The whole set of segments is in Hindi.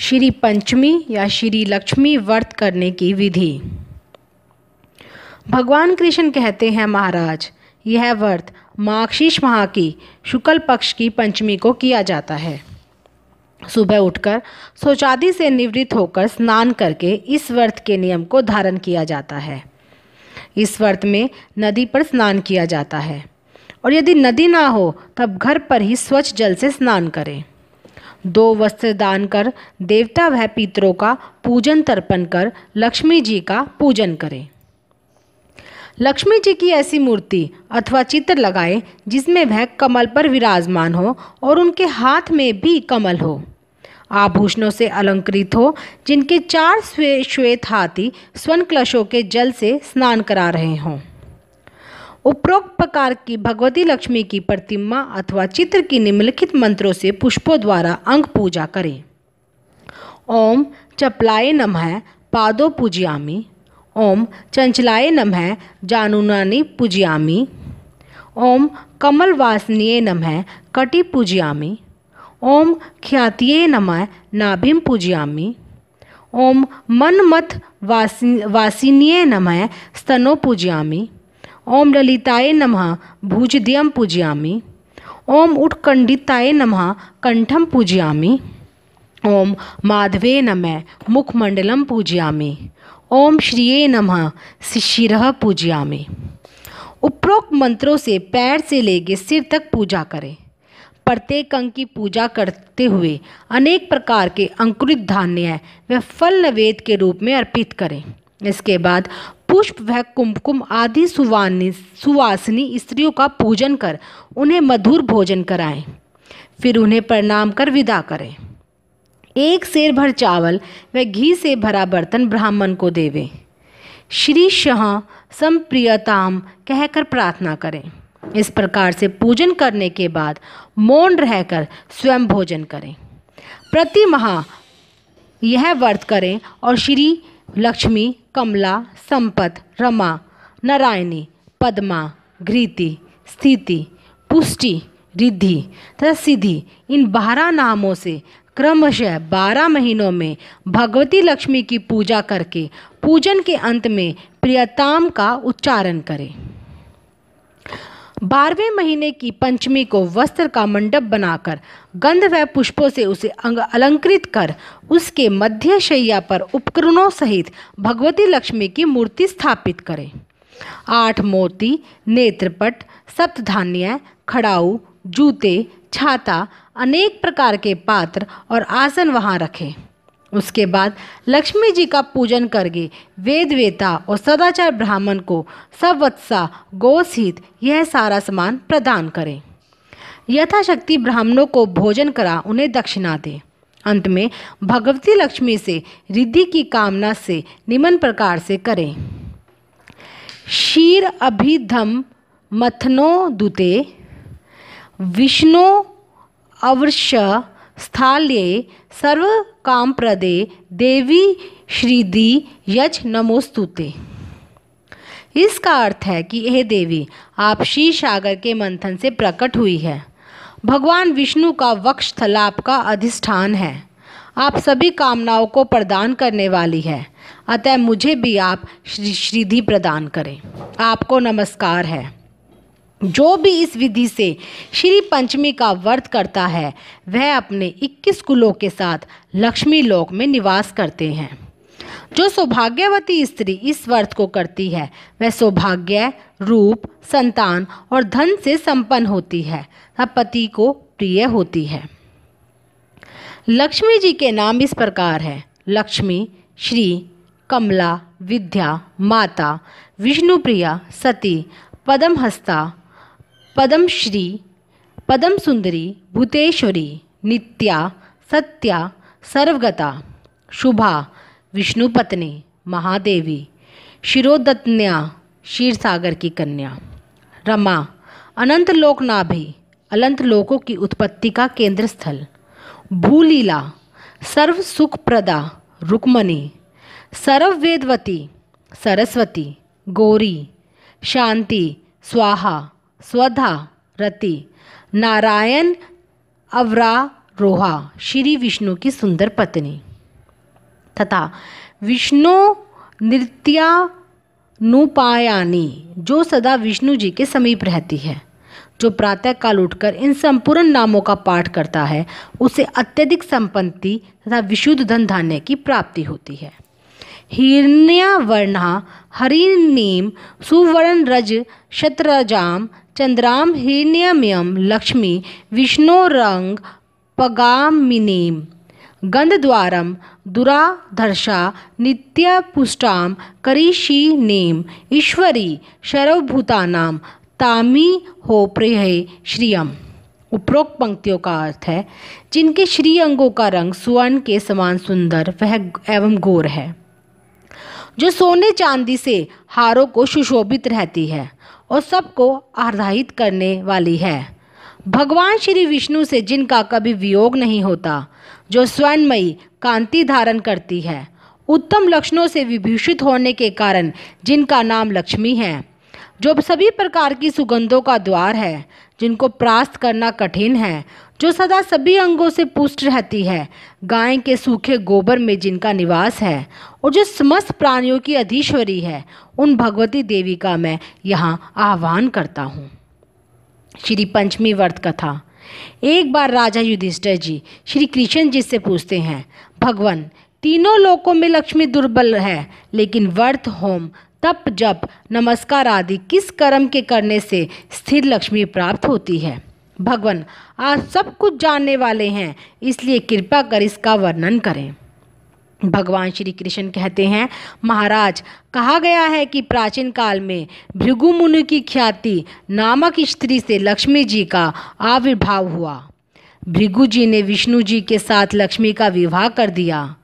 श्री पंचमी या श्री लक्ष्मी व्रत करने की विधि। भगवान कृष्ण कहते हैं, महाराज, यह व्रत मार्गशीर्ष माह की शुक्ल पक्ष की पंचमी को किया जाता है। सुबह उठकर शौचादि से निवृत्त होकर स्नान करके इस व्रत के नियम को धारण किया जाता है। इस व्रत में नदी पर स्नान किया जाता है और यदि नदी ना हो तब घर पर ही स्वच्छ जल से स्नान करें। 2 वस्त्र दान कर देवता व पितरों का पूजन तर्पण कर लक्ष्मी जी का पूजन करें। लक्ष्मी जी की ऐसी मूर्ति अथवा चित्र लगाएं जिसमें वह कमल पर विराजमान हो और उनके हाथ में भी कमल हो, आभूषणों से अलंकृत हो, जिनके 4 श्वेत हाथी स्वर्ण कलशों के जल से स्नान करा रहे हों। उपरोक्त प्रकार की भगवती लक्ष्मी की प्रतिमा अथवा चित्र की निम्नलिखित मंत्रों से पुष्पों द्वारा अंग पूजा करें। ओम चपलाय नमः पादो पूजयामि। ओम चंचलाय नमः जानुनानि पूजयामि। ओम कमल वासनीय नमः कटि पूजयामि। ओम ख्यातिये नमः नाभिम पूजयामि। ओम मनमथ वासिनीय नमः स्तनो पूजयामि। ओम ललिताय नमः भुजद्यं पूजयामि। ओम उत्कंठिताय नमः कंठम पूजयामि। ओम माधवे नमः मुखमंडलम पूजयामि। ओम श्रिये नमः शिशिरः पूजयामि। उपरोक्त मंत्रों से पैर से लेकर सिर तक पूजा करें। प्रत्येक अंग की पूजा करते हुए अनेक प्रकार के अंकुरित धान्य व फल नैवेद्य के रूप में अर्पित करें। इसके बाद पुष्प व कुमकुम आदि सुवासिनी स्त्रियों का पूजन कर उन्हें मधुर भोजन कराएं। फिर उन्हें प्रणाम कर विदा करें। 1 सेर भर चावल व घी से भरा बर्तन ब्राह्मण को देवें। श्री शः संप्रियताम कहकर प्रार्थना करें। इस प्रकार से पूजन करने के बाद मौन रहकर स्वयं भोजन करें। प्रति माह यह व्रत करें और श्री लक्ष्मी, कमला, संपत, रमा, नारायणी, पद्मा, घृति, स्थिति, पुष्टि, रिद्धि तथा सिद्धि इन 12 नामों से क्रमशः 12 महीनों में भगवती लक्ष्मी की पूजा करके पूजन के अंत में प्रियताम का उच्चारण करें। 12वें महीने की पंचमी को वस्त्र का मंडप बनाकर गंध व पुष्पों से उसे अलंकृत कर उसके मध्य शैया पर उपकरणों सहित भगवती लक्ष्मी की मूर्ति स्थापित करें। 8 मोती, नेत्रपट, सप्तधान्य, खड़ाऊ, जूते, छाता, अनेक प्रकार के पात्र और आसन वहां रखें। उसके बाद लक्ष्मी जी का पूजन करके वेदवेता और सदाचार ब्राह्मण को सवत्सा गोसहित यह सारा सामान प्रदान करें। यथाशक्ति ब्राह्मणों को भोजन करा उन्हें दक्षिणा दें। अंत में भगवती लक्ष्मी से रिद्धि की कामना से निम्न प्रकार से करें। क्षीर अभिधम मथनो दुते विष्णु अवश्य स्थाल्ये सर्व काम प्रदे देवी श्रीधि यज नमोस्तुते। इसका अर्थ है कि यह देवी आप क्षीर सागर के मंथन से प्रकट हुई है। भगवान विष्णु का वक्षस्थल आपका अधिष्ठान है। आप सभी कामनाओं को प्रदान करने वाली है, अतः मुझे भी आप श्रीधि प्रदान करें। आपको नमस्कार है। जो भी इस विधि से श्री पंचमी का व्रत करता है वह अपने 21 कुलों के साथ लक्ष्मी लोक में निवास करते हैं। जो सौभाग्यवती स्त्री इस व्रत को करती है वह सौभाग्य, रूप, संतान और धन से संपन्न होती है तथा पति को प्रिय होती है। लक्ष्मी जी के नाम इस प्रकार है: लक्ष्मी, श्री, कमला, विद्या, माता, विष्णुप्रिया, सती, पद्महस्ता, पद्मश्री, पद्म सुंदरी, भूतेश्वरी, नित्या, सत्या, सर्वगता, शुभा, विष्णु पत्नी, महादेवी, शिरोदत्न्या, क्षीर सागर की कन्या, रमा, अनंत लोकनाभि, अनंत लोकों की उत्पत्ति का केंद्र स्थल, भूलीला, सर्व सुख प्रदा, रुक्मणी, सर्ववेदवती, सरस्वती, गौरी, शांति, स्वाहा, स्वधा, रति, नारायण, अवरारोहा, श्री विष्णु की सुंदर पत्नी। तथा विष्णु नृत्यानुपायानी जो सदा विष्णु जी के समीप रहती है। जो प्रातः काल उठकर इन संपूर्ण नामों का पाठ करता है उसे अत्यधिक संपत्ति तथा विशुद्ध धन धान्य की प्राप्ति होती है। हिरण्यवर्णा हरिणीम सुवर्ण रज शतरजाम चंद्राम हिरण्यमयम लक्ष्मी विष्णोरंग पगामिनीम गंधद्वारम दुराधर्षा नित्यपुष्टाम करिशीनेम ईश्वरी सर्वभूतानाम तामी हो प्रिय श्रियम। उपरोक्त पंक्तियों का अर्थ है जिनके श्री अंगों का रंग स्वर्ण के समान सुंदर वह एवं गोर है, जो सोने चांदी से हारों को सुशोभित रहती है और सबको आह्लादित करने वाली है। भगवान श्री विष्णु से जिनका कभी वियोग नहीं होता, जो स्वर्णमयी कांति धारण करती है, उत्तम लक्षणों से विभूषित होने के कारण जिनका नाम लक्ष्मी है, जो सभी प्रकार की सुगंधों का द्वार है, जिनको प्राप्त करना कठिन है, जो सदा सभी अंगों से पुष्ट रहती है, गाय के सूखे गोबर में जिनका निवास है और जो समस्त प्राणियों की अधीश्वरी है, उन भगवती देवी का मैं यहाँ आह्वान करता हूँ। श्री पंचमी व्रत कथा। एक बार राजा युधिष्ठिर जी श्री कृष्ण जी से पूछते हैं, भगवान, तीनों लोकों में लक्ष्मी दुर्बल है, लेकिन व्रत होम तप जप नमस्कार आदि किस कर्म के करने से स्थिर लक्ष्मी प्राप्त होती है? भगवान, आप सब कुछ जानने वाले हैं, इसलिए कृपा कर इसका वर्णन करें। भगवान श्री कृष्ण कहते हैं, महाराज, कहा गया है कि प्राचीन काल में भृगु मुनि की ख्याति नामक स्त्री से लक्ष्मी जी का आविर्भाव हुआ। भृगु जी ने विष्णु जी के साथ लक्ष्मी का विवाह कर दिया।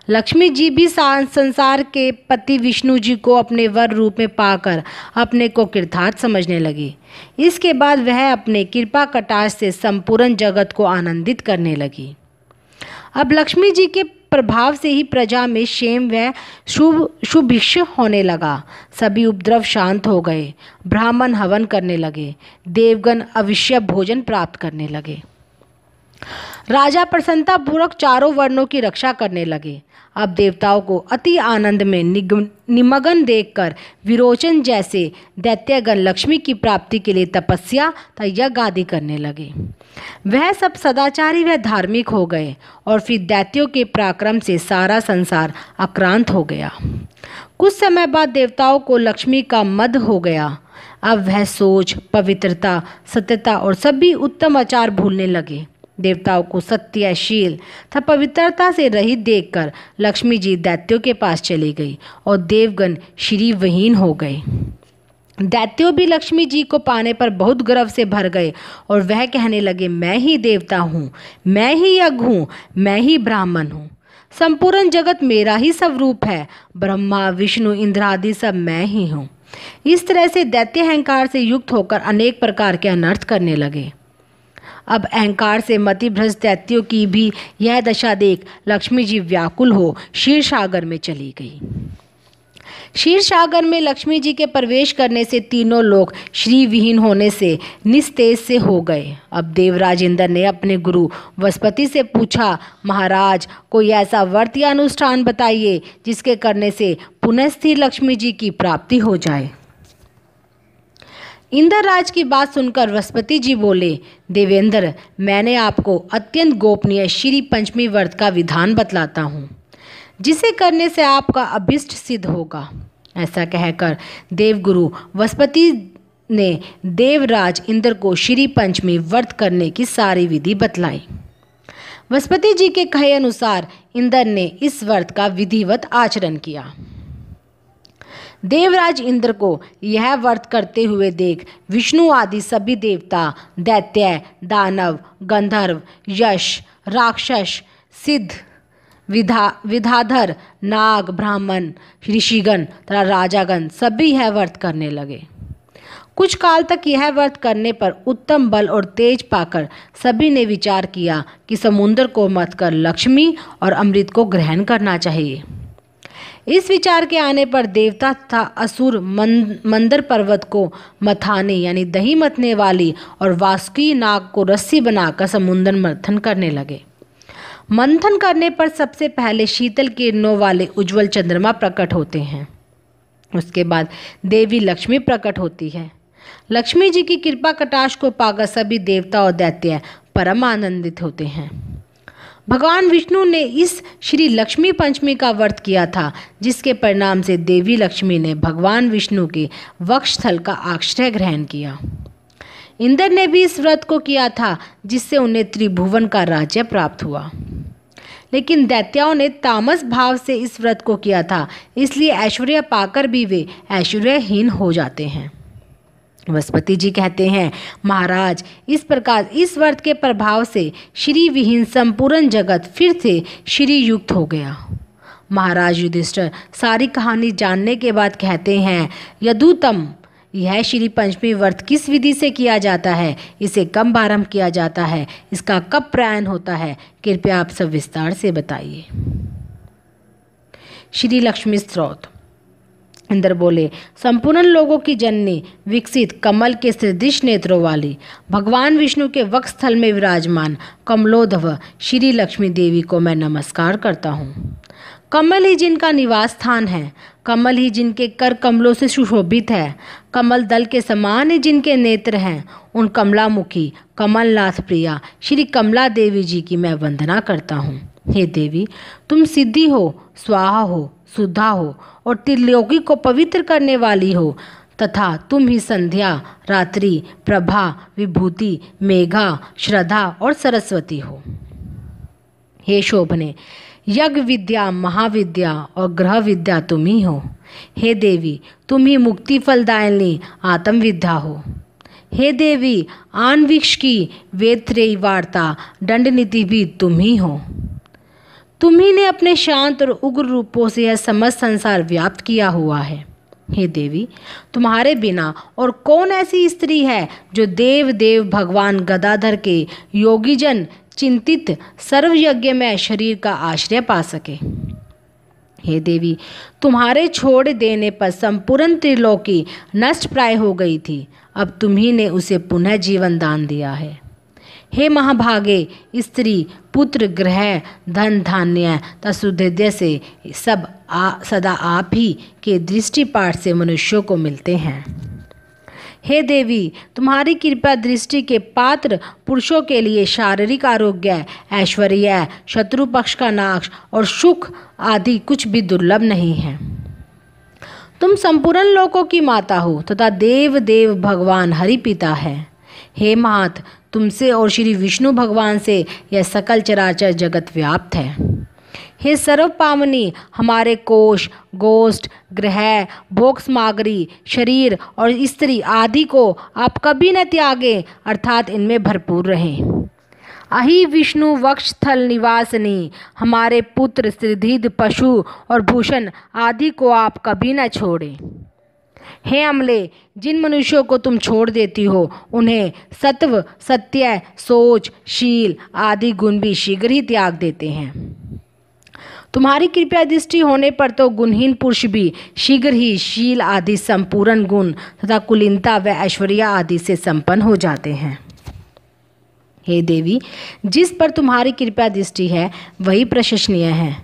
लक्ष्मी जी भी संसार के पति विष्णु जी को अपने वर रूप में पाकर अपने को कृतार्थ समझने लगी। इसके बाद वह अपने कृपा कटाक्ष से संपूर्ण जगत को आनंदित करने लगी। अब लक्ष्मी जी के प्रभाव से ही प्रजा में क्षेम व सुभिक्ष होने लगा। सभी उपद्रव शांत हो गए, ब्राह्मण हवन करने लगे, देवगण अवश्य भोजन प्राप्त करने लगे। राजा प्रसन्नता पूर्वक चारों वर्णों की रक्षा करने लगे। अब देवताओं को अति आनंद में निमग्न देखकर विरोचन जैसे दैत्यगण लक्ष्मी की प्राप्ति के लिए तपस्या तथा यज्ञ आदि करने लगे। वह सब सदाचारी व धार्मिक हो गए और फिर दैत्यों के पराक्रम से सारा संसार आक्रांत हो गया। कुछ समय बाद देवताओं को लक्ष्मी का मद हो गया। अब वह सोच, पवित्रता, सत्यता और सभी उत्तम आचार भूलने लगे। देवताओं को सत्य, शील तथा पवित्रता से रहित देखकर लक्ष्मी जी दैत्यों के पास चली गई और देवगण श्रीविहीन हो गए। दैत्यों भी लक्ष्मी जी को पाने पर बहुत गर्व से भर गए और वह कहने लगे, मैं ही देवता हूँ, मैं ही यज्ञ हूँ, मैं ही ब्राह्मण हूँ, संपूर्ण जगत मेरा ही स्वरूप है, ब्रह्मा विष्णु इंद्र आदि सब मैं ही हूँ। इस तरह से दैत्य अहंकार से युक्त होकर अनेक प्रकार के अनर्थ करने लगे। अब अहंकार से मतिभ्रष्ट दैत्यों की भी यह दशा देख लक्ष्मी जी व्याकुल हो क्षीर सागर में चली गई। क्षीर सागर में लक्ष्मी जी के प्रवेश करने से तीनों लोग श्रीविहीन होने से निस्तेज से हो गए। अब देवराज इंद्र ने अपने गुरु बृहस्पति से पूछा, महाराज, कोई ऐसा व्रत या अनुष्ठान बताइए जिसके करने से पुनः स्थिर लक्ष्मी जी की प्राप्ति हो जाए। इंद्रराज की बात सुनकर बृहस्पति जी बोले, देवेंद्र, मैंने आपको अत्यंत गोपनीय श्री पंचमी व्रत का विधान बतलाता हूँ, जिसे करने से आपका अभिष्ट सिद्ध होगा। ऐसा कहकर देवगुरु बृहस्पति ने देवराज इंद्र को श्री पंचमी व्रत करने की सारी विधि बतलाई। बृहस्पति जी के कहे अनुसार इंद्र ने इस व्रत का विधिवत आचरण किया। देवराज इंद्र को यह व्रत करते हुए देख विष्णु आदि सभी देवता, दैत्य, दानव, गंधर्व, यक्ष, राक्षस, सिद्ध, विद्याधर, नाग, ब्राह्मण, ऋषिगण तथा राजागण सभी यह व्रत करने लगे। कुछ काल तक यह व्रत करने पर उत्तम बल और तेज पाकर सभी ने विचार किया कि समुद्र को मथ कर लक्ष्मी और अमृत को ग्रहण करना चाहिए। इस विचार के आने पर देवता तथा असुर मंदर पर्वत को मथाने यानी दही मथने वाली और वासुकी नाग को रस्सी बनाकर समुद्र मंथन करने लगे। मंथन करने पर सबसे पहले शीतल किरणों वाले उज्जवल चंद्रमा प्रकट होते हैं। उसके बाद देवी लक्ष्मी प्रकट होती है। लक्ष्मी जी की कृपा कटाक्ष को पाकर सभी देवता और दैत्य परम आनंदित होते हैं। भगवान विष्णु ने इस श्री लक्ष्मी पंचमी का व्रत किया था, जिसके परिणाम से देवी लक्ष्मी ने भगवान विष्णु के वक्षस्थल का आश्रय ग्रहण किया। इंद्र ने भी इस व्रत को किया था, जिससे उन्हें त्रिभुवन का राज्य प्राप्त हुआ। लेकिन दैत्यों ने तामस भाव से इस व्रत को किया था, इसलिए ऐश्वर्य पाकर भी वे ऐश्वर्यहीन हो जाते हैं। बृहस्पति जी कहते हैं, महाराज, इस प्रकार इस व्रत के प्रभाव से श्री विहीन संपूर्ण जगत फिर से श्री युक्त हो गया। महाराज युधिष्ठिर सारी कहानी जानने के बाद कहते हैं, यदुतम, यह श्री पंचमी व्रत किस विधि से किया जाता है, इसे कब आरंभ किया जाता है, इसका कब प्रयाण होता है, कृपया आप सब विस्तार से बताइए। श्री लक्ष्मी स्तोत्र। इंद्र बोले, संपूर्ण लोगों की जननी, विकसित कमल के सदृश नेत्रों वाली, भगवान विष्णु के वक्षस्थल में विराजमान कमलोद्भव श्री लक्ष्मी देवी को मैं नमस्कार करता हूँ। कमल ही जिनका निवास स्थान है, कमल ही जिनके कर कमलों से सुशोभित है, कमल दल के समान ही जिनके नेत्र हैं, उन कमलामुखी कमलनाथ प्रिया श्री कमला देवी जी की मैं वंदना करता हूँ। हे देवी, तुम सिद्धि हो, स्वाहा हो, सुधा हो और त्रिलोकी को पवित्र करने वाली हो, तथा तुम ही संध्या, रात्रि, प्रभा, विभूति, मेघा, श्रद्धा और सरस्वती हो। हे शोभने, यज्ञ विद्या, महाविद्या और ग्रह विद्या तुम ही हो। हे देवी, तुम ही मुक्ति फलदायिनी आत्म विद्या हो। हे देवी, आणविक्ष की वेद त्रयी वार्ता दंड नीति भी तुम ही हो। तुम ही ने अपने शांत और उग्र रूपों से यह समस्त संसार व्याप्त किया हुआ है। हे देवी, तुम्हारे बिना और कौन ऐसी स्त्री है जो देव देव भगवान गदाधर के योगीजन चिंतित सर्वयज्ञ में शरीर का आश्रय पा सके। हे देवी, तुम्हारे छोड़ देने पर संपूर्ण त्रिलोकी नष्ट प्राय हो गई थी, अब तुम्ही ने उसे पुनः जीवन दान दिया है। हे महाभागे, स्त्री, पुत्र, ग्रह, धन, धान्य तथा सुहृदय से सब सदा आप ही के दृष्टिपात से मनुष्यों को मिलते हैं। हे देवी, तुम्हारी कृपा दृष्टि के पात्र पुरुषों के लिए शारीरिक आरोग्य, ऐश्वर्य, शत्रु पक्ष का नाश और सुख आदि कुछ भी दुर्लभ नहीं है। तुम संपूर्ण लोकों की माता हो तथा देव देव भगवान हरि पिता है। हे मात, तुमसे और श्री विष्णु भगवान से यह सकल चराचर जगत व्याप्त है। हे सर्व पावनी, हमारे कोश, गोष्ठ, ग्रह, भोग सामग्री, शरीर और स्त्री आदि को आप कभी न त्यागे, अर्थात इनमें भरपूर रहें। अहि विष्णु वक्षस्थल निवासनी, हमारे पुत्र, सिद्धिद, पशु और भूषण आदि को आप कभी न छोड़ें। हे अमले, जिन मनुष्यों को तुम छोड़ देती हो, उन्हें सत्व, सत्य, सोच, शील आदि गुण भी शीघ्र ही त्याग देते हैं। तुम्हारी कृपा दृष्टि होने पर तो गुणहीन पुरुष भी शीघ्र ही शील आदि संपूर्ण गुण तथा कुलीनता व ऐश्वर्य आदि से संपन्न हो जाते हैं। हे देवी, जिस पर तुम्हारी कृपा दृष्टि है वही प्रशंसनीय है,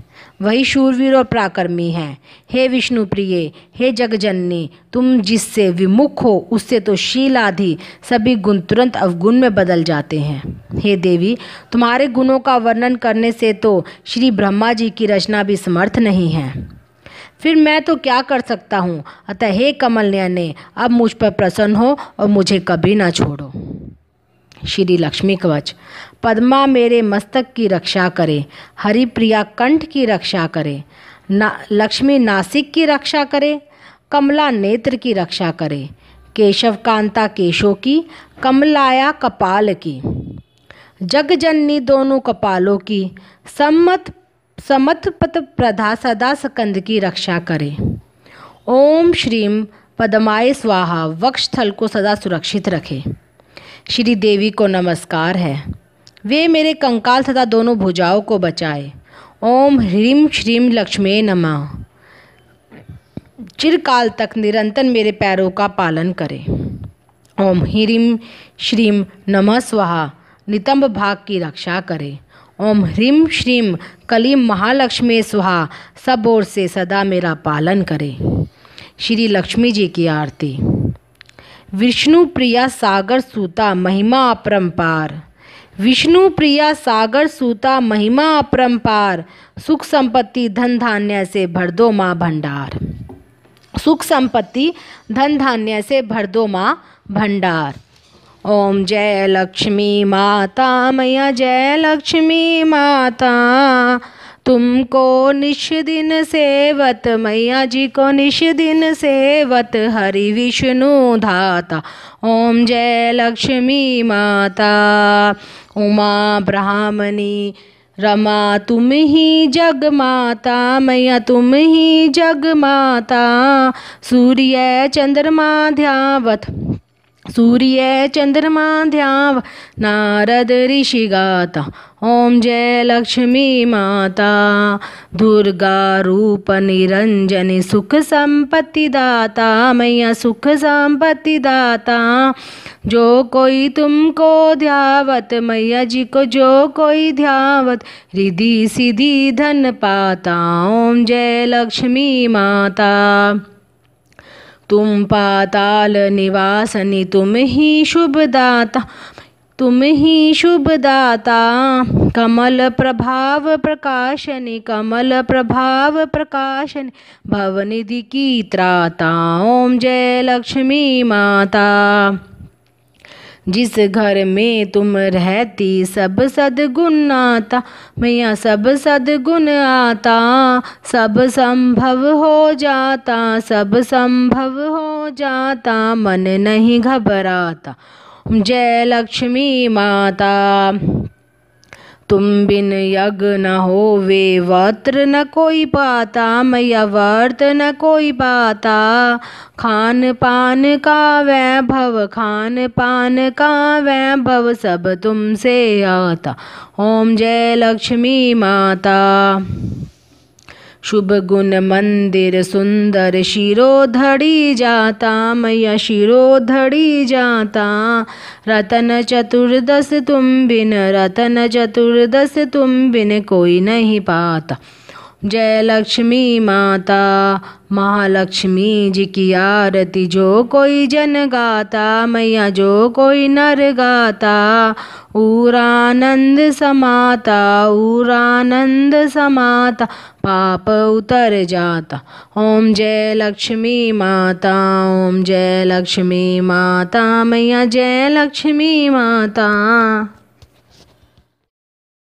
वही शूरवीर और पराक्रमी है। हे विष्णु प्रिय, हे जगजननी, तुम जिससे विमुख हो उससे तो शील आदि सभी गुण तुरंत अवगुण में बदल जाते हैं। हे देवी, तुम्हारे गुणों का वर्णन करने से तो श्री ब्रह्मा जी की रचना भी समर्थ नहीं है, फिर मैं तो क्या कर सकता हूँ। अतः हे कमल नयने, अब मुझ पर प्रसन्न हो और मुझे कभी ना छोड़ो। श्री लक्ष्मी कवच। पद्मा मेरे मस्तक की रक्षा करे, हरिप्रिया कंठ की रक्षा करे, लक्ष्मी नासिक की रक्षा करे, कमला नेत्र की रक्षा करे, केशव कांता केशों की, कमलाया कपाल की, जगजननी दोनों कपालों की, समत पत प्रधा सदा स्कंद की रक्षा करे। ओम श्रीम पद्माय स्वाहा, वक्षस्थल को सदा सुरक्षित रखे। श्री देवी को नमस्कार है, वे मेरे कंकाल तथा दोनों भुजाओं को बचाए। ओम ह्रीम श्रीम लक्ष्मी नमः, चिरकाल तक निरंतर मेरे पैरों का पालन करे। ओम ह्रीम श्रीम नमः स्वाहा, नितंब भाग की रक्षा करे। ओम ह्रीं श्रीं कलीं महालक्ष्मी स्वाहा सब ओर से सदा मेरा पालन करे। श्री लक्ष्मी जी की आरती। विष्णु प्रिया सागर सूता महिमा अपरंपार, विष्णु प्रिया सागर सूता महिमा अपरंपार, सुख संपत्ति धन धान्य से भर दो माँ भंडार, सुख संपत्ति धन धान्य से भर दो माँ भंडार। ओम जय लक्ष्मी माता मैया जय लक्ष्मी माता, तुमको निश दिन सेवत मैया जी को निश दिन सेवत हरि विष्णु धाता। ओम जय लक्ष्मी माता, उमा ब्राह्मणी रमा तुम ही जग माता मैया तुम ही जग माता, सूर्य चंद्रमा ध्यावत सूर्य चंद्रमा ध्याव नारद ऋषि गाता। ओम जय लक्ष्मी माता, दुर्गा रूप निरंजनी सुख संपत्ति दाता मैया सुख संपत्ति दाता, जो कोई तुमको ध्यावत मैया जी को जो कोई ध्यावत रिद्धि सिद्धि धन पाता। ओम जय लक्ष्मी माता, तुम पाताल निवासनी तुम ही शुभ दाता तुम ही शुभ दाता, कमल प्रभाव प्रकाशनी कमल प्रभाव प्रकाशनी भवनिधि की त्राता। ओम जय लक्ष्मी माता, जिस घर में तुम रहती सब सद्गुण आता मैया सब सद्गुण आता, सब संभव हो जाता सब संभव हो जाता, मन नहीं घबराता। जय लक्ष्मी माता, तुम बिन यज्ञ न होवे वस्त्र न कोई पाता मैया व्रत न कोई पाता, खान पान का वैभव खान पान का वैभव सब तुमसे आता। ओम जय लक्ष्मी माता, शुभ गुण मंदिर सुंदर शिरोधड़ी जाता मैया शिरोधड़ी जाता, रतन चतुर्दश तुम बिन रतन चतुर्दश तुम बिन कोई नहीं पाता। जय लक्ष्मी माता, महालक्ष्मी जी की आरती जो कोई जन गाता मैया जो कोई नर गाता, उरानंद समाता उरानंद समाता पाप उतर जाता। ओम जय लक्ष्मी माता ओम जय लक्ष्मी माता मैया जय लक्ष्मी माता।